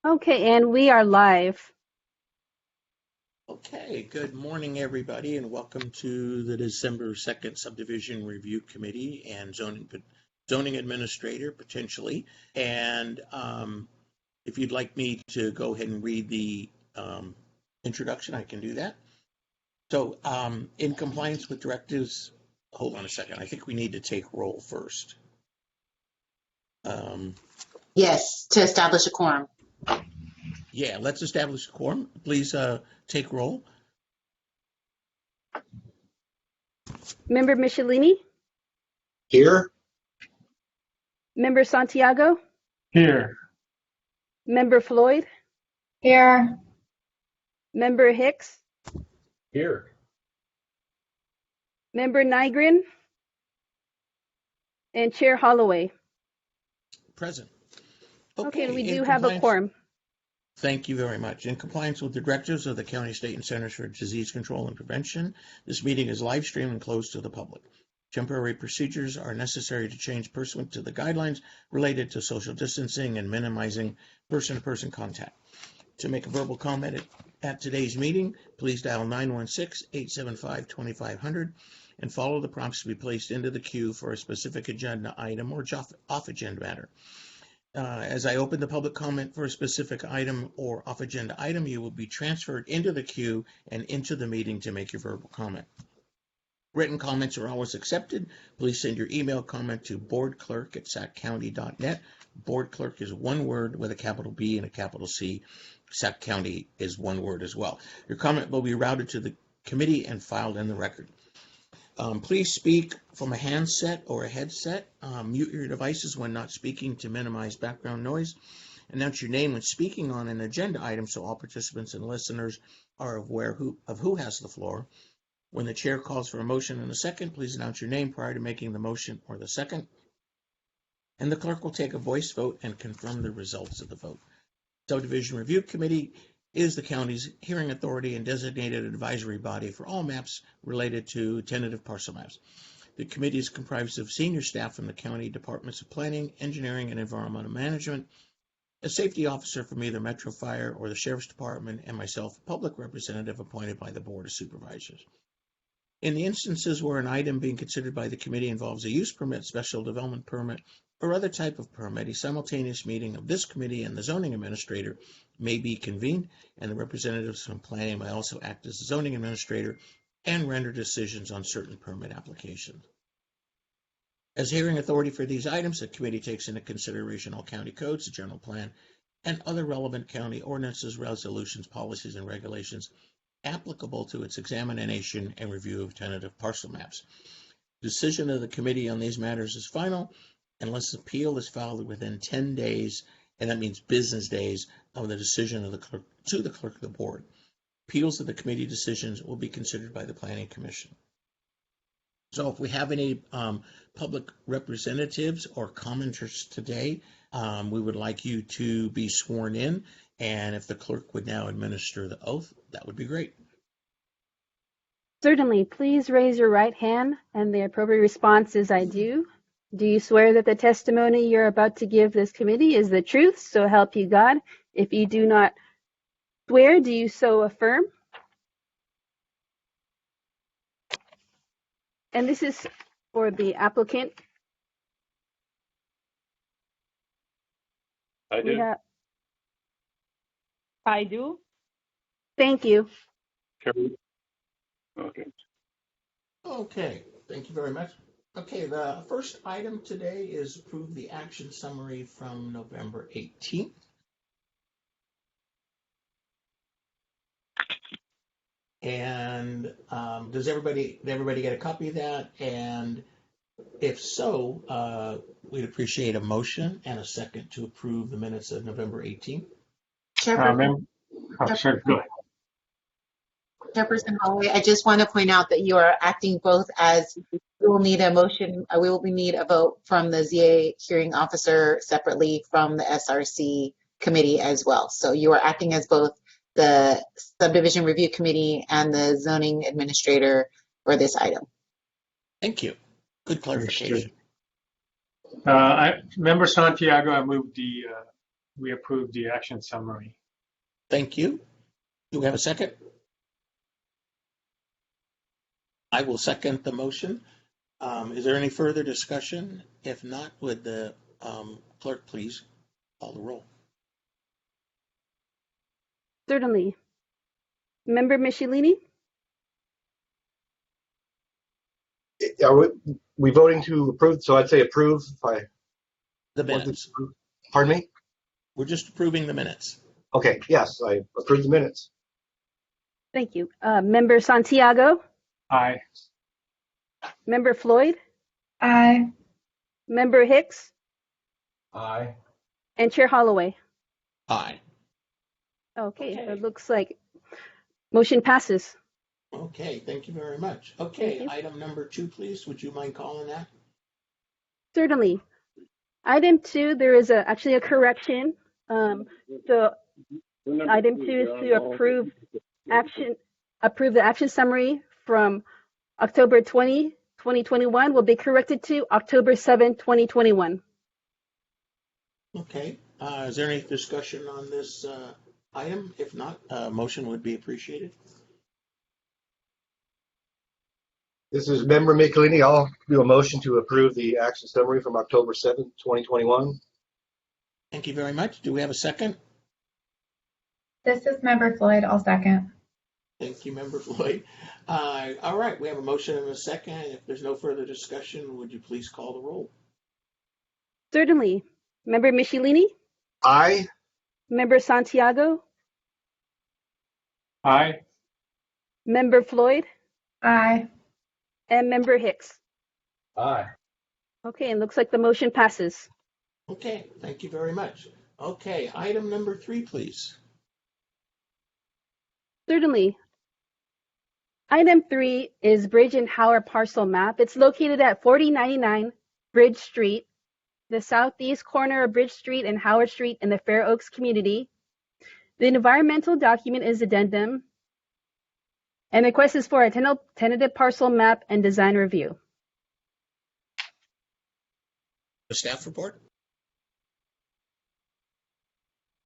Okay, and we are live. Okay, good morning, everybody, and welcome to the December 2nd Subdivision Review Committee and Zoning Administrator, potentially. And if you'd like me to go ahead and read the introduction, I can do that. So, in compliance with directives, hold on a second. I think we need to take roll first. Yes, to establish a quorum. Yeah, let's establish a quorum. Please take roll. Member Michelini? Here. Member Santiago? Here. Member Floyd? Here. Member Hicks? Here. Member Nygren? And Chair Holloway. Present. Okay, and we do have a quorum. Thank you very much. In compliance with the directives of the County, State, and Centers for Disease Control and Prevention, this meeting is live streamed and closed to the public. Temporary procedures are necessary to change pursuant to the guidelines related to social distancing and minimizing person-to-person contact. To make a verbal comment at today's meeting, please dial 916-875-2500 and follow the prompts to be placed into the queue for a specific agenda item or off-agenda matter. As I open the public comment for a specific item or off-agenda item, you will be transferred into the queue and into the meeting to make your verbal comment. Written comments are always accepted. Please send your email comment to boardclerk@saccounty.net. Board clerk is one word with a capital B and a capital C. Sac County is one word as well. Your comment will be routed to the committee and filed in the record. Please speak from a handset or a headset. Mute your devices when not speaking to minimize background noise. Announce your name when speaking on an agenda item so all participants and listeners are aware of who has the floor. When the chair calls for a motion and a second, please announce your name prior to making the motion or the second. And the clerk will take a voice vote and confirm the results of the vote. Subdivision Review Committee is the county's hearing authority and designated advisory body for all maps related to tentative parcel maps. The committee is comprised of senior staff from the county departments of planning, engineering, and environmental management, a safety officer from either Metro Fire or the Sheriff's Department, and myself, a public representative appointed by the Board of Supervisors. In the instances where an item being considered by the committee involves a use permit, special development permit, or other type of permit, a simultaneous meeting of this committee and the zoning administrator may be convened, and the representatives from planning may also act as the zoning administrator and render decisions on certain permit applications. As hearing authority for these items, the committee takes into consideration all county codes, the general plan, and other relevant county ordinances, resolutions, policies, and regulations applicable to its examination and review of tentative parcel maps. Decision of the committee on these matters is final unless appeal is filed within 10 days, and that means business days, of the decision of the clerk to the clerk of the board. Appeals of the committee decisions will be considered by the Planning Commission. So if we have any public representatives or commenters today, we would like you to be sworn in, and if the clerk would now administer the oath, that would be great. Certainly, please raise your right hand, and the appropriate response is I do. Do you swear that the testimony you're about to give this committee is the truth, so help you God? If you do not swear, do you so affirm? And this is for the applicant. I do. I do. Thank you. Okay. Okay, thank you very much. Okay, the first item today is approve the action summary from November 18th. And did everybody get a copy of that? And if so, we'd appreciate a motion and a second to approve the minutes of November 18th. Chairperson, Sorry, go ahead. Chairperson Holloway, I just want to point out that you are acting both as we will need a motion, we will need a vote from the ZA hearing officer separately from the SRC committee as well. So you are acting as both the subdivision review committee and the zoning administrator for this item. Thank you. Good clarification. Member Santiago, I move the we approve the action summary. Thank you. Do we have a second? I will second the motion. Is there any further discussion? If not, would the clerk please call the roll? Certainly. Member Michelini? Are we voting to approve? So I'd say approve. The minutes. Pardon me? We're just approving the minutes. Okay, yes, I approve the minutes. Thank you. Member Santiago? Aye. Member Floyd? Aye. Member Hicks? Aye. And Chair Holloway? Aye. Okay, Okay. so it looks like motion passes. Okay, thank you very much. Thank Okay, you. item number 2, please. Would you mind calling that? Certainly. Item 2, there is actually a correction. So item 2 is to approve the action summary from October 20, 2021 will be corrected to October 7, 2021. Okay, is there any discussion on this item? If not, motion would be appreciated. This is Member Michelini. I'll do a motion to approve the action summary from October 7th, 2021. Thank you very much. Do we have a second? This is Member Floyd. I'll second. Thank you, Member Floyd. All right, we have a motion and a second. If there's no further discussion, would you please call the roll? Certainly. Member Michelini? Aye. Member Santiago? Aye. Member Floyd? Aye. And Member Hicks? Aye. Okay, and looks like the motion passes. Okay, thank you very much. Okay, item number 3, please. Certainly. Item 3 is Bridge and Howard Parcel Map. It's located at 4099 Bridge Street, the southeast corner of Bridge Street and Howard Street in the Fair Oaks community. The environmental document is addendum, and the request is for a tentative parcel map and design review. The staff report?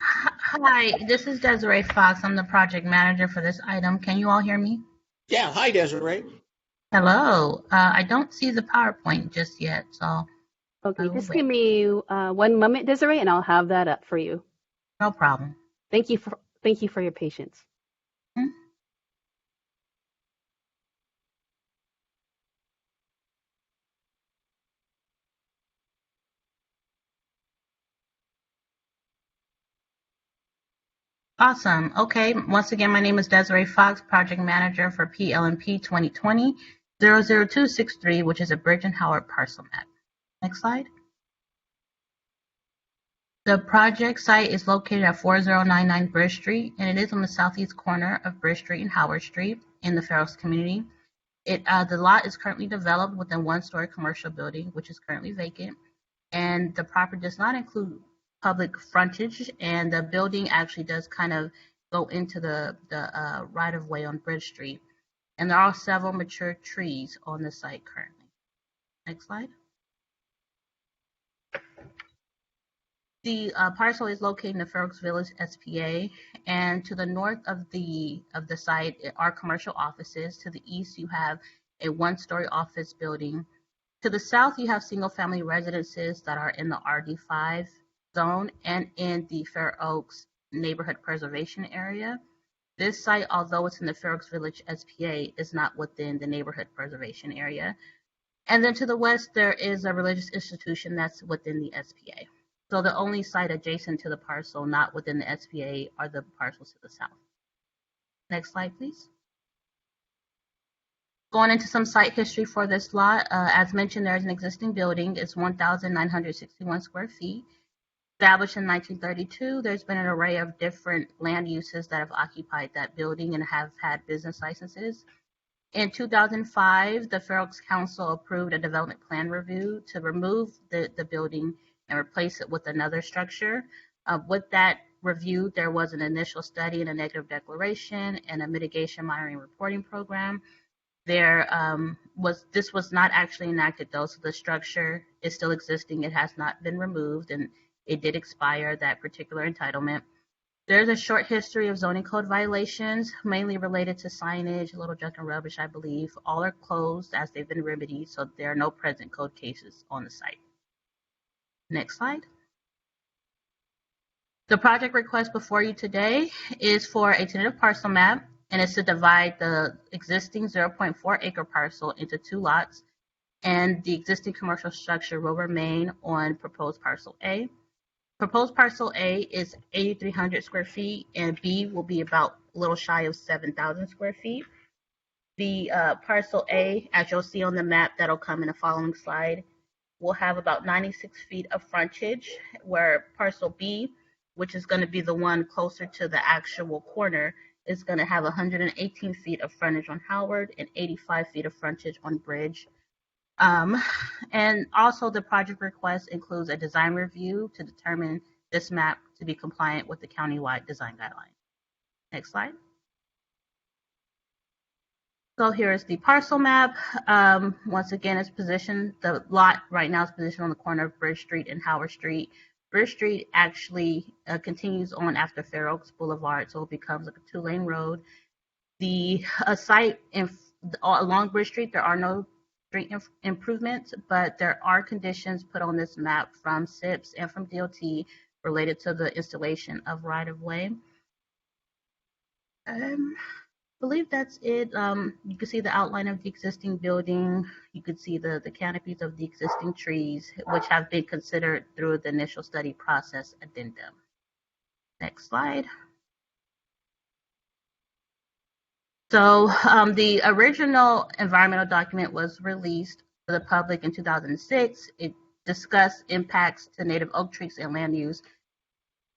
Hi, this is Desiree Fox. I'm the project manager for this item. Can you all hear me? Yeah, hi, Desiree. Hello. I don't see the PowerPoint just yet, so Okay, Oh, just wait. give me 1 moment, Desiree, and I'll have that up for you. no problem. Thank you for your patience. Awesome. Okay. Once again, my name is Desiree Fox, project manager for PLMP 2020-00263, which is a Bridge and Howard parcel map. Next slide. The project site is located at 4099 Bridge Street, and it is on the southeast corner of Bridge Street and Howard Street in the Fair Oaks community. The lot is currently developed with a 1-story commercial building, which is currently vacant, and the property does not include public frontage, and the building actually does kind of go into the right-of-way on Bridge Street. And there are several mature trees on the site currently. Next slide. The parcel is located in the Fair Oaks Village SPA, and to the north of the site are commercial offices. To the east, you have a 1-story office building. To the south, you have single-family residences that are in the RD5 zone and in the Fair Oaks neighborhood preservation area. This site, although it's in the Fair Oaks Village SPA, is not within the neighborhood preservation area. And then to the west, there is a religious institution that's within the SPA. So the only site adjacent to the parcel not within the SPA are the parcels to the south. Next slide, please. Going into some site history for this lot, as mentioned, there's an existing building. It's 1,961 square feet. Established in 1932, there's been an array of different land uses that have occupied that building and have had business licenses. In 2005, the Fair Oaks Council approved a development plan review to remove the building and replace it with another structure. With that review, there was an initial study and a negative declaration and a mitigation monitoring reporting program. This was not actually enacted though, so the structure is still existing. It has not been removed, and It did expire, that particular entitlement. There's a short history of zoning code violations, mainly related to signage, little junk and rubbish, I believe. All are closed as they've been remedied, so there are no present code cases on the site. Next slide. The project request before you today is for a tentative parcel map, and it's to divide the existing 0.4 acre parcel into 2 lots, and the existing commercial structure will remain on proposed parcel A. Proposed parcel A is 8,300 square feet, and B will be about a little shy of 7,000 square feet. The parcel A, as you'll see on the map that'll come in the following slide, will have about 96 feet of frontage, where parcel B, which is going to be the one closer to the actual corner, is going to have 118 feet of frontage on Howard and 85 feet of frontage on Bridge. And also the project request includes a design review to determine this map to be compliant with the countywide design guidelines. Next slide. So here is the parcel map. Once again, it's positioned, the lot right now is positioned on the corner of Bridge Street and Howard Street. Bridge Street actually continues on after Fair Oaks Boulevard, so it becomes like a 2-lane road. The site along Bridge Street, there are no street improvements, but there are conditions put on this map from SIPs and from DOT related to the installation of right-of-way. I believe that's it. You can see the outline of the existing building. You could see the canopies of the existing trees, which have been considered through the initial study process addendum. Next slide. So the original environmental document was released to the public in 2006. It discussed impacts to native oak trees and land use.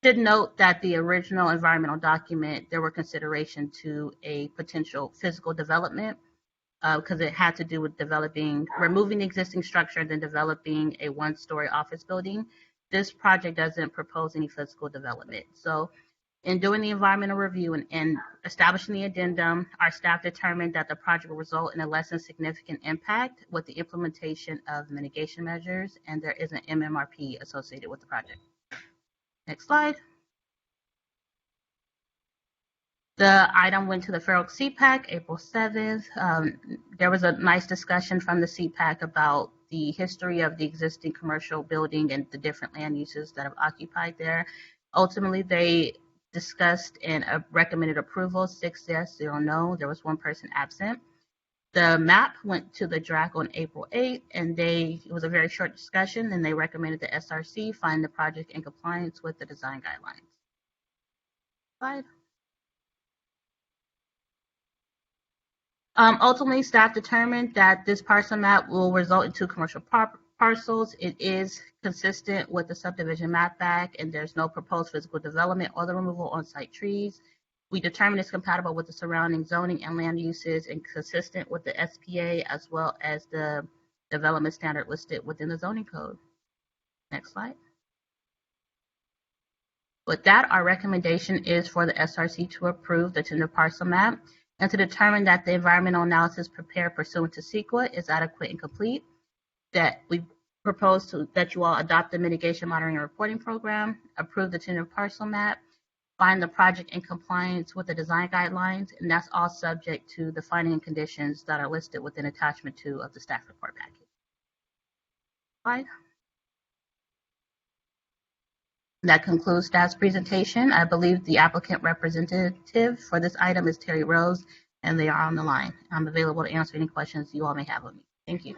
Should note that the original environmental document, there were consideration to a potential physical development because it had to do with removing the existing structure and then developing a 1-story office building. This project doesn't propose any physical development. So in doing the environmental review and establishing the addendum, our staff determined that the project will result in a less than significant impact with the implementation of mitigation measures, and there is an MMRP associated with the project. Next slide. The item went to the Fair Oaks CPAC April 7th. There was a nice discussion from the CPAC about the history of the existing commercial building and the different land uses that have occupied there. Ultimately, they discussed and recommended approval, 6 yes, 0 no. There was 1 person absent. The map went to the DRAC on April 8th, and it was a very short discussion, and they recommended the SRC find the project in compliance with the design guidelines. Slide. Ultimately, staff determined that this parcel map will result in 2 commercial parcels. It is consistent with the Subdivision Map Act, and there's no proposed physical development or the removal of on-site trees. We determined it's compatible with the surrounding zoning and land uses and consistent with the SPA as well as the development standard listed within the zoning code. Next slide. With that, our recommendation is for the SRC to approve the tentative parcel map and to determine that the environmental analysis prepared pursuant to CEQA is adequate and complete, that we propose that you all adopt the mitigation monitoring and reporting program, approve the tentative parcel map, find the project in compliance with the design guidelines, and that's all subject to the finding and conditions that are listed within attachment 2 of the staff report package. Slide. That concludes staff's presentation. I believe the applicant representative for this item is Terry Rose, and they are on the line. I'm available to answer any questions you all may have of me. Thank you.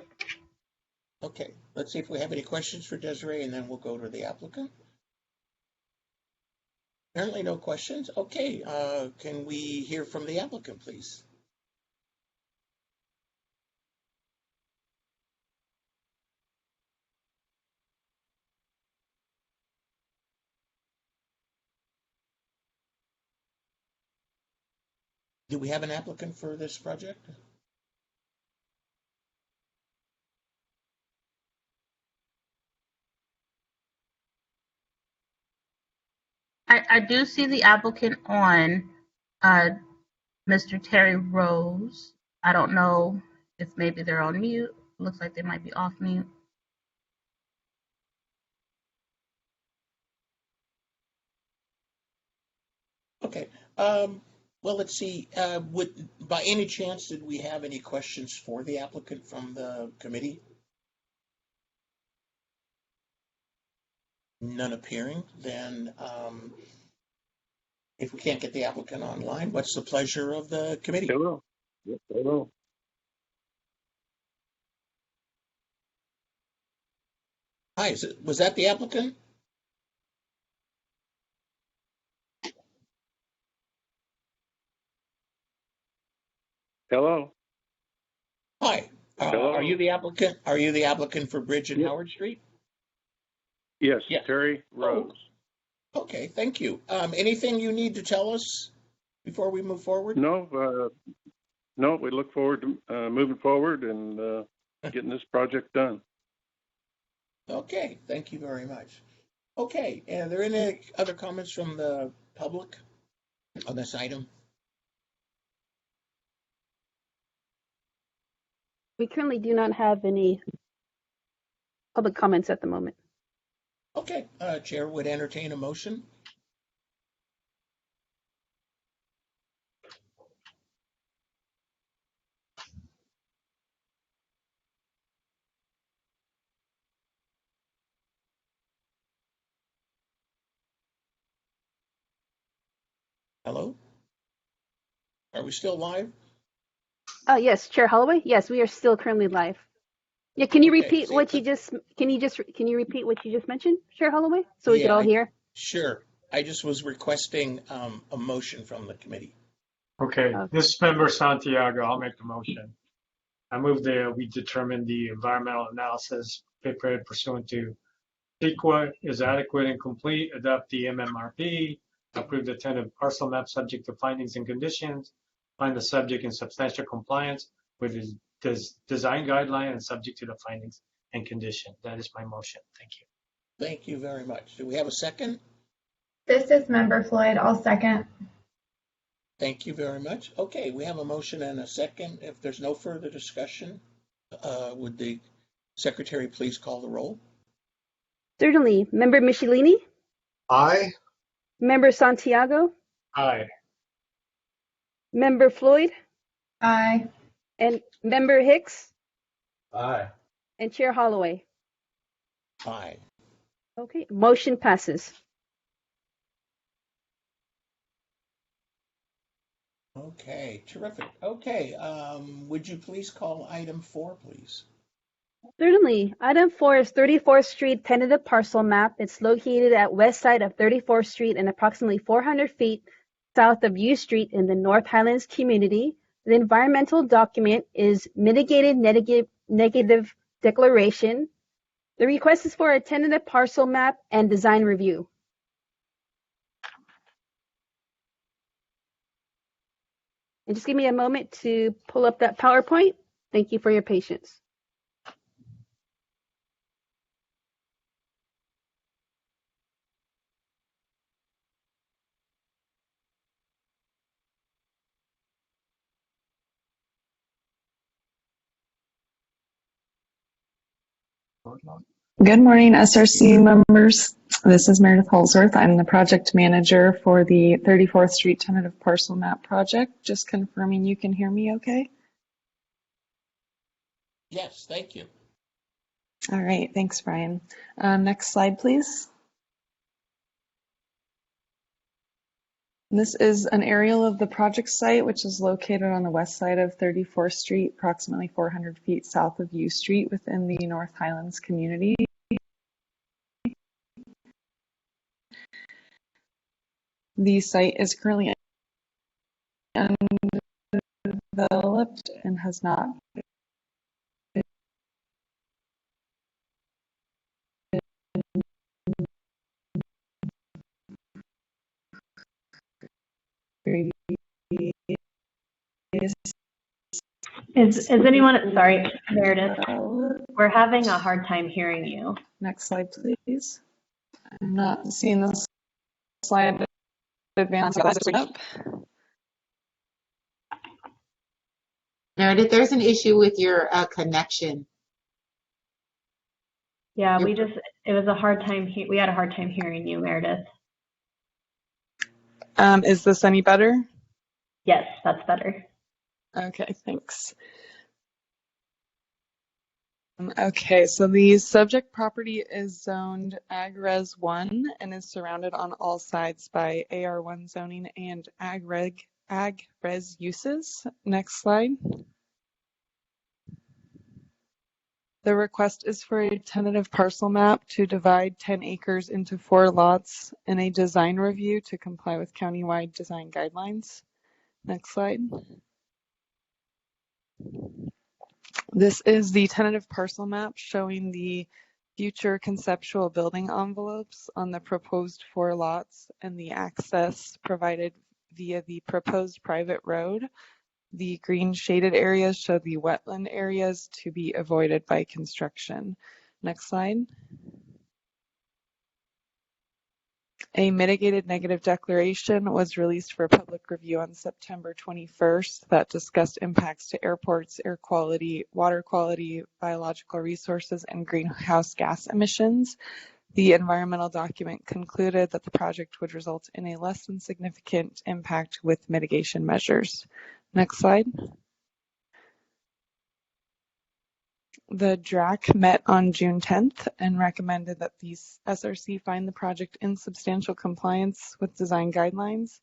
Okay, let's see if we have any questions for Desiree, and then we'll go to the applicant. Apparently no questions. Okay, can we hear from the applicant, please? Do we have an applicant for this project? I do see the applicant on, Mr. Terry Rose. I don't know if maybe they're on mute. Looks like they might be off mute. Okay. Well, let's see. By any chance, did we have any questions for the applicant from the committee? None appearing. Then, if we can't get the applicant online, what's the pleasure of the committee? Hello. Yes, hello. Hi, was that the applicant? Hello. Hi. Hello. Are you the applicant? Are you the applicant for Bridge and Yes. Howard Street? Yes, Yes. Terry Rose. Okay, thank you. Anything you need to tell us before we move forward? No, we look forward to moving forward and getting this project done. Okay, thank you very much. Okay, are there any other comments from the public on this item? We currently do not have any public comments at the moment. Okay, Chair would entertain a motion. Hello? Are we still live? Yes, Chair Holloway. Yes, we are still currently live. Yeah, can you Okay, repeat so what you just? Can you repeat what you just mentioned, Chair Holloway, so we could Yeah, all hear? Sure. I just was requesting a motion from the committee. Okay, Okay. this is Member Santiago. I'll make the motion. I move that we determine the environmental analysis prepared pursuant to CEQA is adequate and complete, adopt the MMRP, approve the tentative parcel map subject to findings and conditions, find the subject in substantial compliance with his design guideline and subject to the findings and condition. That is my motion. Thank you. Thank you very much. Do we have a second? This is Member Floyd. I'll second. Thank you very much. Okay, we have a motion and a second. If there's no further discussion, would the secretary please call the roll? Certainly. Member Michelini, Aye. Member Santiago, Aye. Member Floyd, Aye. and Member Hicks, Aye. and Chair Holloway. Aye. Okay, motion passes. Okay, terrific. Okay, would you please call item 4, please? Certainly. Item 4 is 34th Street Tentative Parcel Map. It's located at west side of 34th Street and approximately 400 feet south of U Street in the North Highlands community. The environmental document is mitigated negative declaration. The request is for a tentative parcel map and design review. And just give me a moment to pull up that PowerPoint. Thank you for your patience. Good morning, SRC members. This is Meredith Holsworth. I'm the project manager for the 34th Street Tentative Parcel Map project. Just confirming you can hear me okay? Yes, thank you. All right, thanks, Brian. Next slide, please. This is an aerial of the project site, which is located on the west side of 34th Street, approximately 400 feet south of U Street within the North Highlands community. The site is currently undeveloped and has not been Is anyone, sorry, Meredith, we're having a hard time hearing you. Next slide, please. I'm not seeing this slide advance up. Meredith, there's an issue with your connection. Yeah, it was a hard time, we had a hard time hearing you, Meredith. Is this any better? Yes, that's better. Okay, thanks. Okay, so the subject property is zoned Ag Res 1 and is surrounded on all sides by AR1 zoning and Ag Res uses. Next slide. The request is for a tentative parcel map to divide 10 acres into 4 lots and a design review to comply with countywide design guidelines. Next slide. This is the tentative parcel map showing the future conceptual building envelopes on the proposed 4 lots and the access provided via the proposed private road. The green shaded areas show the wetland areas to be avoided by construction. Next slide. A mitigated negative declaration was released for public review on September 21st that discussed impacts to airports, air quality, water quality, biological resources, and greenhouse gas emissions. The environmental document concluded that the project would result in a less than significant impact with mitigation measures. Next slide. The DRAC met on June 10th and recommended that the SRC find the project in substantial compliance with design guidelines.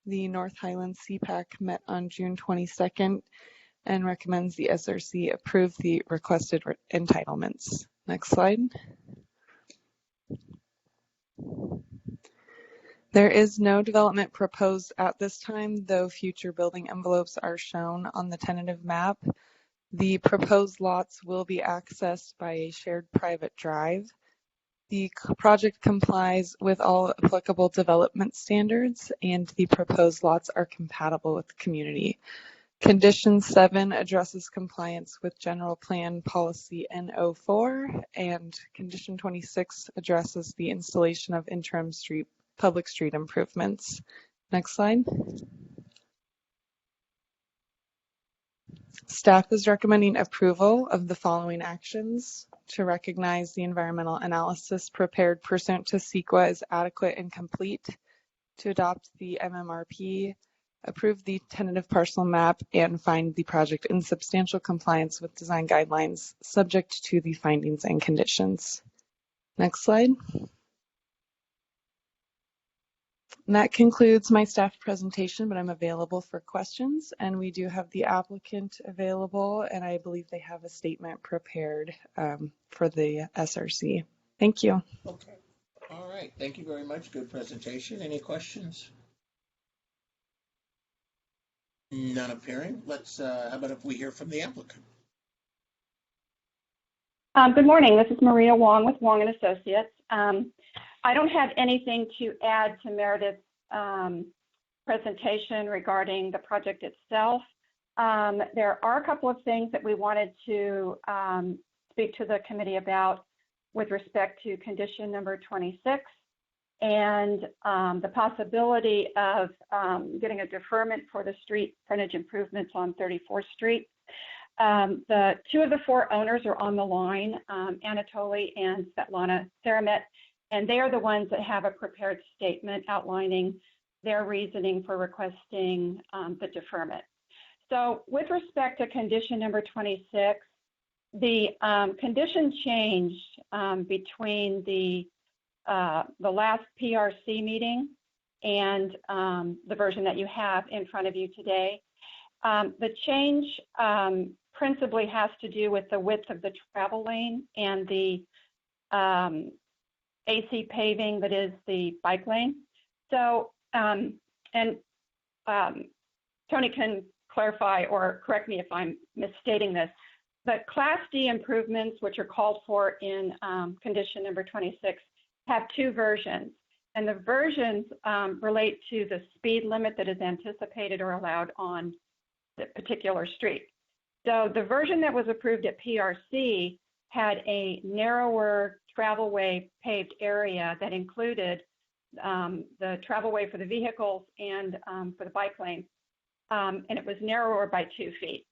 The North Highlands CPAC met on June 22nd and recommends the SRC approve the requested entitlements. Next slide. There is no development proposed at this time, though future building envelopes are shown on the tentative map. The proposed lots will be accessed by a shared private drive. The project complies with all applicable development standards, and the proposed lots are compatible with the community. Condition 7 addresses compliance with General Plan Policy N04, and Condition 26 addresses the installation of interim public street improvements. Next slide. Staff is recommending approval of the following actions: to recognize the environmental analysis prepared pursuant to CEQA as adequate and complete, to adopt the MMRP, approve the tentative parcel map, and find the project in substantial compliance with design guidelines, subject to the findings and conditions. Next slide. And that concludes my staff presentation, but I'm available for questions, and we do have the applicant available, and I believe they have a statement prepared for the SRC. Thank you. Okay. All right. Thank you very much. Good presentation. Any questions? None appearing. Let's, how about if we hear from the applicant? Good morning. This is Maria Wong with Wong & Associates. I don't have anything to add to Meredith's presentation regarding the project itself. There are a couple of things that we wanted to speak to the committee about with respect to condition number 26 and the possibility of getting a deferment for the street frontage improvements on 34th Street. The 2 of the 4 owners are on the line, Anatoly and Svetlana Saramet, and they are the ones that have a prepared statement outlining their reasoning for requesting the deferment. So with respect to condition number 26, the condition changed between the last PRC meeting and the version that you have in front of you today. The change principally has to do with the width of the travel lane and the AC paving that is the bike lane. So, Tony can clarify or correct me if I'm misstating this, but Class D improvements, which are called for in condition number 26, have 2 versions. And the versions relate to the speed limit that is anticipated or allowed on the particular street. So the version that was approved at PRC had a narrower travelway paved area that included the travelway for the vehicles and for the bike lane, and it was narrower by 2 feet.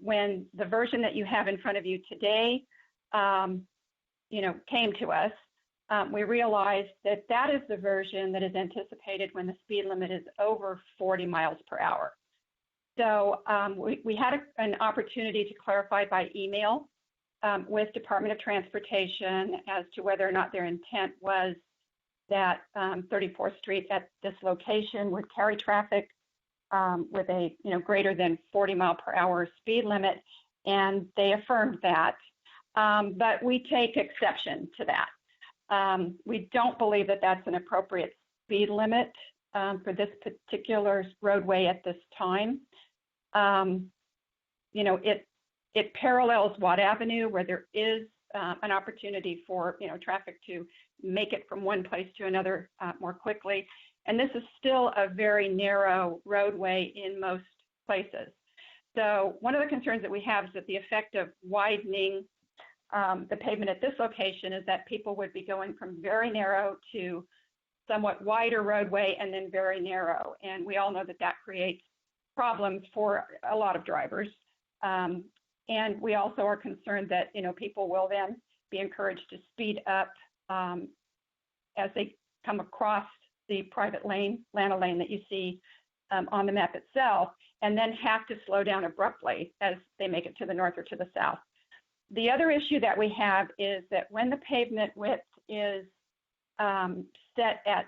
When the version that you have in front of you today, came to us, we realized that that is the version that is anticipated when the speed limit is over 40 miles per hour. So we had an opportunity to clarify by email with Department of Transportation as to whether or not their intent was that 34th Street at this location would carry traffic with a greater than 40 mile per hour speed limit, and they affirmed that. But we take exception to that. We don't believe that that's an appropriate speed limit for this particular roadway at this time. It parallels Watt Avenue, where there is an opportunity for traffic to make it from one place to another more quickly. And this is still a very narrow roadway in most places. So one of the concerns that we have is that the effect of widening the pavement at this location is that people would be going from very narrow to somewhat wider roadway and then very narrow. And we all know that that creates problems for a lot of drivers. And we also are concerned that people will then be encouraged to speed up as they come across the private lane, Lana Lane that you see on the map itself, and then have to slow down abruptly as they make it to the north or to the south. The other issue that we have is that when the pavement width is set at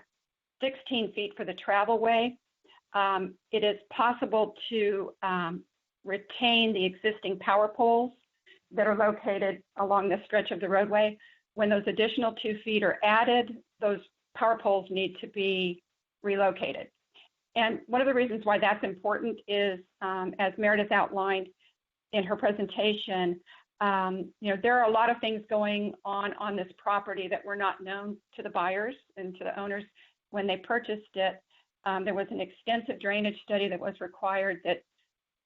16 feet for the travel way, it is possible to retain the existing power poles that are located along this stretch of the roadway. When those additional 2 feet are added, those power poles need to be relocated. And one of the reasons why that's important is, as Meredith outlined in her presentation, there are a lot of things going on this property that were not known to the buyers and to the owners when they purchased it. There was an extensive drainage study that was required that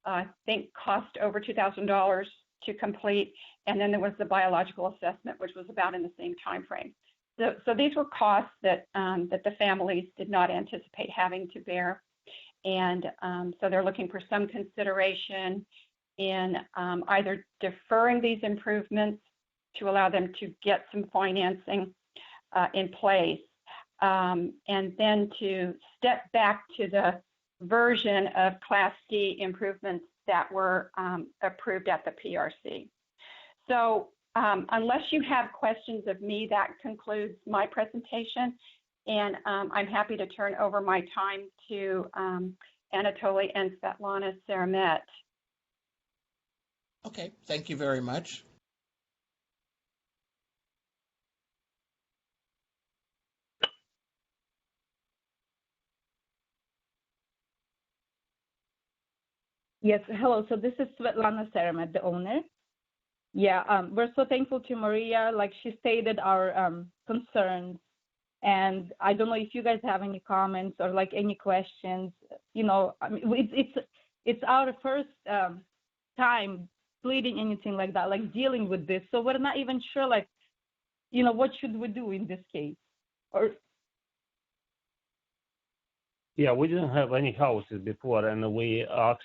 I think cost over $2,000 to complete. And then there was the biological assessment, which was about in the same time frame. So these were costs that the families did not anticipate having to bear. And so they're looking for some consideration in either deferring these improvements to allow them to get some financing in place, and then to step back to the version of Class D improvements that were approved at the PRC. So unless you have questions of me, that concludes my presentation. And I'm happy to turn over my time to Anatoly and Svetlana Saramet. Okay, thank you very much. Yes, hello. So this is Svetlana Saramet, the owner. Yeah, we're so thankful to Maria. Like she stated our concerns. And I don't know if you guys have any comments or like any questions. I mean, it's our first time pleading anything like that, like dealing with this. So we're not even sure, like, what should we do in this case? Or yeah, we didn't have any houses before, and we asked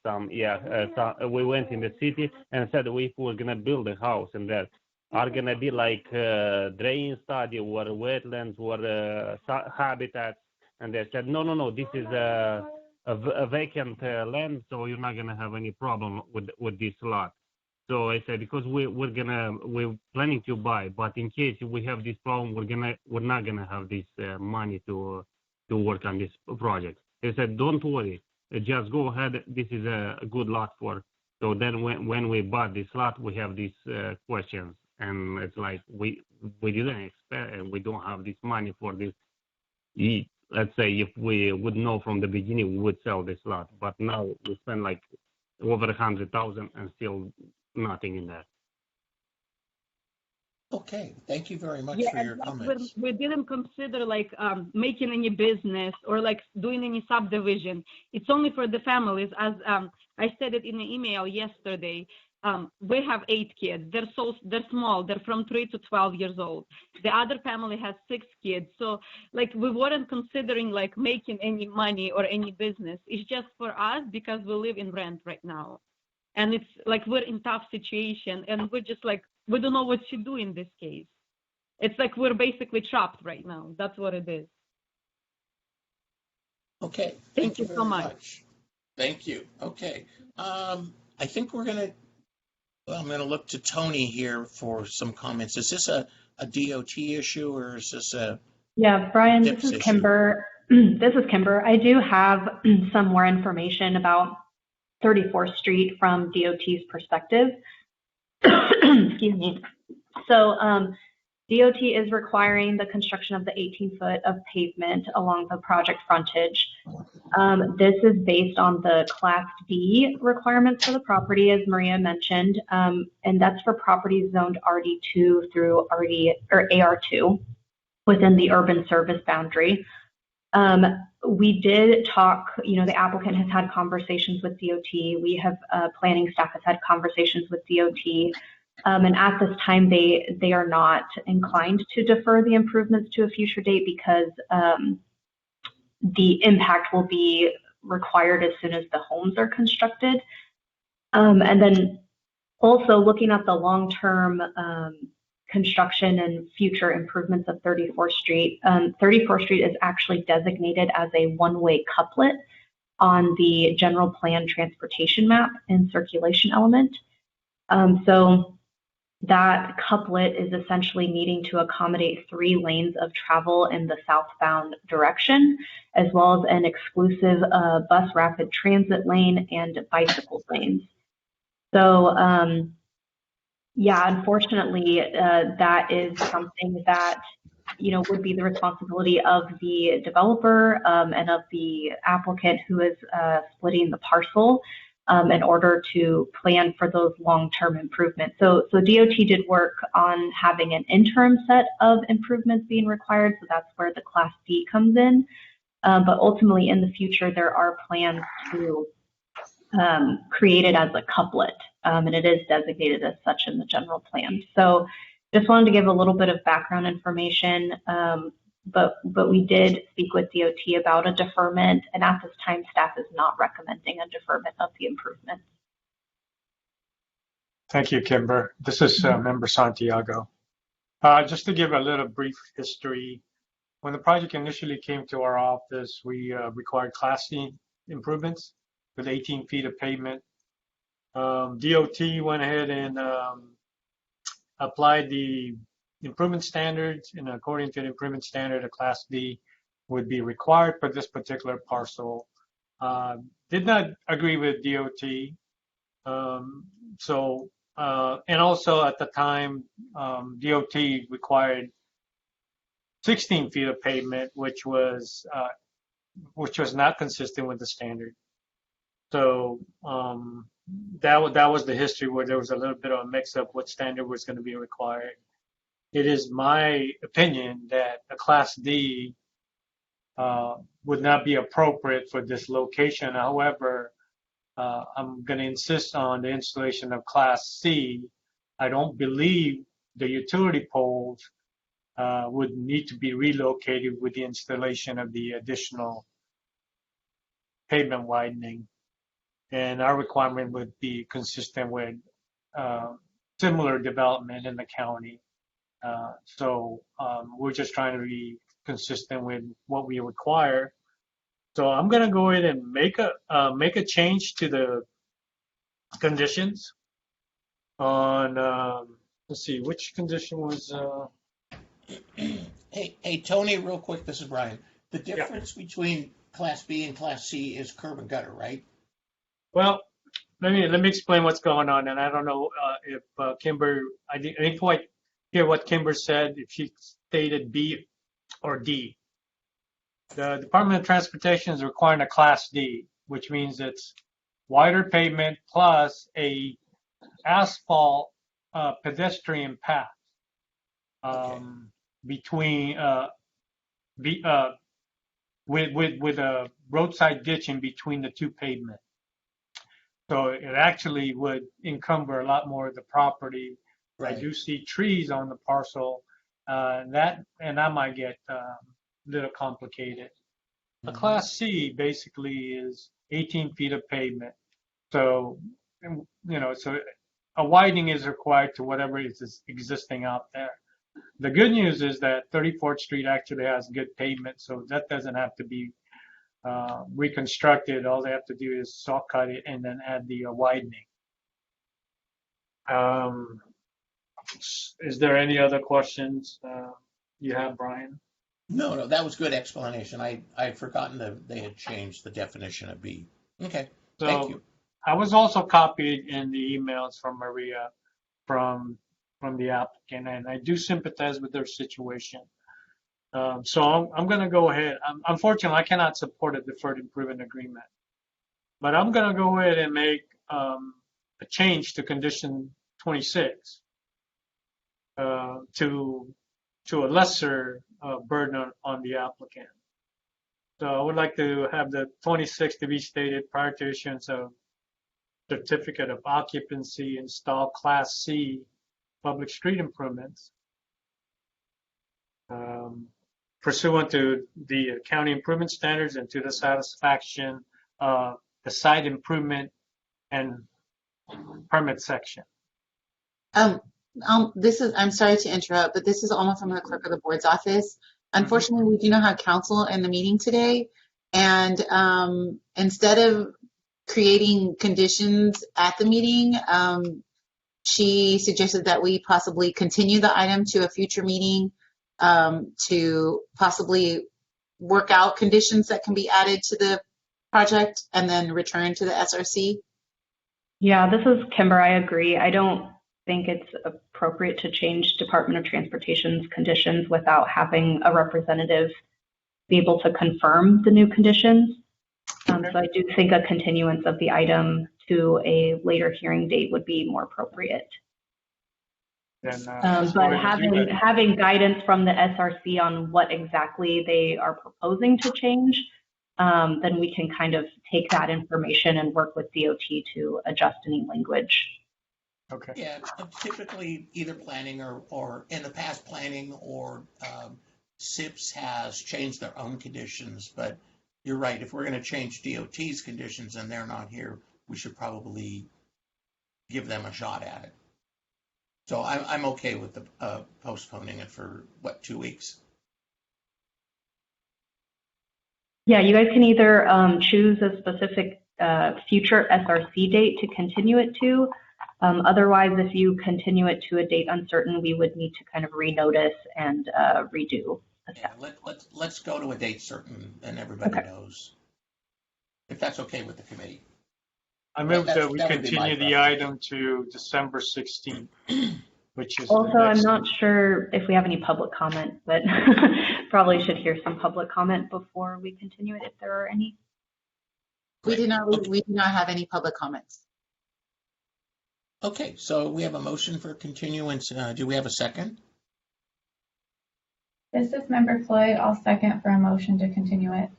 some, we went in the city and said if we're gonna build a house and that are gonna be like drain study or wetlands or habitats, and they said no, this is a vacant land, so you're not gonna have any problem with this lot. So I said because we're planning to buy, but in case we have this problem, we're not gonna have this money to work on this project. They said don't worry, just go ahead. This is a good lot for. So then when we bought this lot, we have these questions, and it's like we didn't expect, and we don't have this money for this. Let's say if we would know from the beginning, we would sell this lot. But now we spend like over 100,000 and still nothing in that. Okay, thank you very much for your comments. We didn't consider like making any business or like doing any subdivision. It's only for the families. As I said it in the email yesterday, we have 8 kids. They're small. They're from 3 to 12 years old. The other family has 6 kids. So like we weren't considering like making any money or any business. It's just for us because we live in rent right now. And it's like we're in tough situation and we're just like, we don't know what to do in this case. It's like we're basically trapped right now. That's what it is. Okay. Thank you very so much. Thank you. Okay. I think I'm going to look to Tony here for some comments. Is this a DOT issue or is this a Yeah, Brian, TIPS this is issue? Kimber. This is Kimber. I do have some more information about 34th Street from DOT's perspective. Excuse me. So DOT is requiring the construction of the 18-foot of pavement along the project frontage. This is based on the Class D requirements for the property, as Maria mentioned, and that's for properties zoned RD2 through AR2 within the urban service boundary. We did talk, the applicant has had conversations with DOT. We have, planning staff has had conversations with DOT. And at this time, they are not inclined to defer the improvements to a future date because the impact will be required as soon as the homes are constructed. And then also looking at the long-term construction and future improvements of 34th Street. 34th Street is actually designated as a one-way couplet on the general plan transportation map and circulation element. So that couplet is essentially needing to accommodate 3 lanes of travel in the southbound direction, as well as an exclusive bus rapid transit lane and bicycle lanes. So yeah, unfortunately, that is something that, would be the responsibility of the developer and of the applicant who is splitting the parcel in order to plan for those long-term improvements. So DOT did work on having an interim set of improvements being required. So that's where the Class D comes in. But ultimately, in the future, there are plans to create it as a couplet. And it is designated as such in the general plan. So just wanted to give a little bit of background information, but we did speak with DOT about a deferment, and at this time, staff is not recommending a deferment of the improvements. Thank you, Kimber. This is Member Santiago. Just to give a little brief history, when the project initially came to our office, we required Class C improvements with 18 feet of pavement. DOT went ahead and applied the improvement standards, and according to the improvement standard, a Class D would be required for this particular parcel. Did not agree with DOT. And also at the time, DOT required 16 feet of pavement, which was not consistent with the standard. So that was the history where there was a little bit of a mix-up what standard was going to be required. It is my opinion that a Class D would not be appropriate for this location. However, I'm going to insist on the installation of Class C. I don't believe the utility poles would need to be relocated with the installation of the additional pavement widening. And our requirement would be consistent with similar development in the county. So we're just trying to be consistent with what we require. So I'm going to go ahead and make a change to the conditions on, let's see, which condition was... Hey, Tony, real quick, this is Brian. The difference between Class B and Class C is curb and gutter, right? Well, let me explain what's going on, and I don't know if Kimber, I didn't quite hear what Kimber said, if she stated B or D. The Department of Transportation is requiring a Class D, which means it's wider pavement plus a asphalt pedestrian path between with a roadside ditch in between the two pavements. So it actually would encumber a lot more of the property. Right. I do see trees on the parcel, that might get a little complicated. Mm-hmm. A Class C basically is 18 feet of pavement. So, so a widening is required to whatever is existing out there. The good news is that 34th Street actually has good pavement, so that doesn't have to be reconstructed. All they have to do is saw cut it and then add the widening. Is there any other questions you have, Brian? No, that was good explanation. I'd forgotten that they had changed the definition of B. Okay, thank you. I was also copied in the emails from Maria from the applicant, and I do sympathize with their situation. So I'm going to go ahead. Unfortunately, I cannot support a deferred improvement agreement, but I'm going to go ahead and make a change to condition 26 to a lesser burden on the applicant. So I would like to have the 26 to be stated prior to issuance of certificate of occupancy, install Class C public street improvements pursuant to the county improvement standards and to the satisfaction of the site improvement and permit section. I'm sorry to interrupt, but this is Alma from the clerk of the board's office. Unfortunately, we do not have counsel in the meeting today. And instead of creating conditions at the meeting, she suggested that we possibly continue the item to a future meeting to possibly work out conditions that can be added to the project and then return to the SRC. Yeah, this is Kimber. I agree. I don't think it's appropriate to change Department of Transportation's conditions without having a representative be able to confirm the new conditions. So I do think a continuance of the item to a later hearing date would be more appropriate. Then, but having guidance from the SRC on what exactly they are proposing to change, then we can kind of take that information and work with DOT to adjust any language. Okay. Yeah, typically either planning or in the past planning or SIPs has changed their own conditions, but you're right. If we're going to change DOT's conditions and they're not here, we should probably give them a shot at it. So I'm okay with the postponing it for, 2 weeks? Yeah, you guys can either choose a specific future SRC date to continue it to. Otherwise, if you continue it to a date uncertain, we would need to kind of renotice and redo. Yeah, let's go to a date certain, and everybody knows. If that's okay with the committee. I move that we continue the item to December 16th, which is also, I'm not sure if we have any public comment, but probably should hear some public comment before we continue it if there are any. We do not have any public comments. Okay, so we have a motion for continuance. Do we have a second? This is Member Floyd. I'll second for a motion to continue it.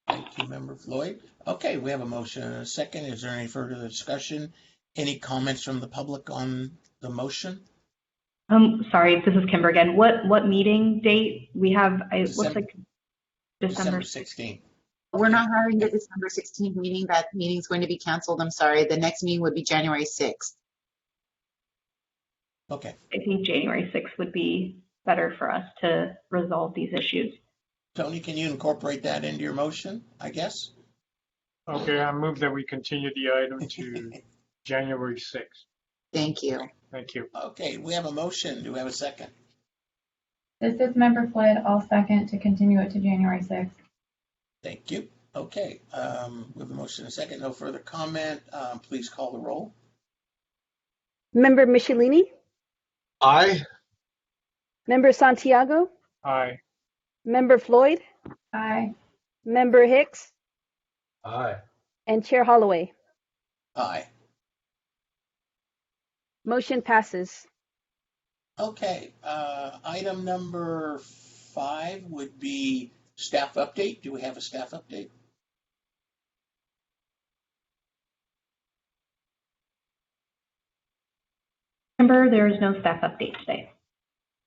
Thank you, Member Floyd. Okay, we have a motion and a second. Is there any further discussion? Any comments from the public on the motion? Sorry, this is Kimber again. What meeting date we have? It looks like December 16th. We're not having the December 16th meeting. That meeting's going to be canceled. I'm sorry. The next meeting would be January 6th. Okay. I think January 6th would be better for us to resolve these issues. Tony, can you incorporate that into your motion, I guess? Okay, I move that we continue the item to January 6th. Thank you. Thank you. Okay, we have a motion. Do we have a second? This is Member Floyd. I'll second to continue it to January 6th. Thank you. Okay, we have a motion and a second. No further comment. Please call the roll. Member Michelini? Aye. Member Santiago? Aye. Member Floyd? Aye. Member Hicks? Aye. And Chair Holloway? Aye. Motion passes. Okay, item number 5 would be staff update. Do we have a staff update? Kimber, there is no staff update today.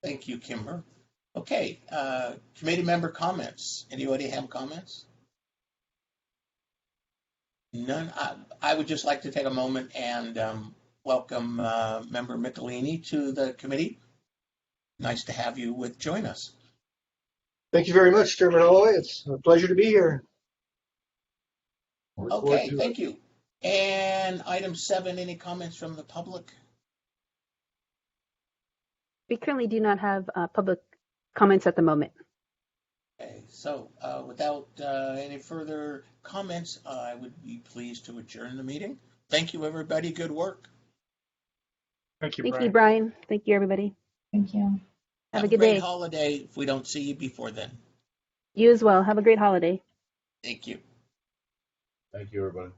Thank you, Kimber. Okay, committee member comments. Anybody have comments? None. I would just like to take a moment and welcome Member Michelini to the committee. Nice to have you join us. Thank you very much, Chairman Holloway. It's a pleasure to be here. Okay, thank you. And item 7, any comments from the public? We currently do not have public comments at the moment. Okay, so without any further comments, I would be pleased to adjourn the meeting. Thank you, everybody. Good work. Thank you, Thank Brian. you, Brian. Thank you, everybody. Thank you. Have a a good great day. holiday if we don't see you before then. You as well. Have a great holiday. Thank you. Thank you, everybody.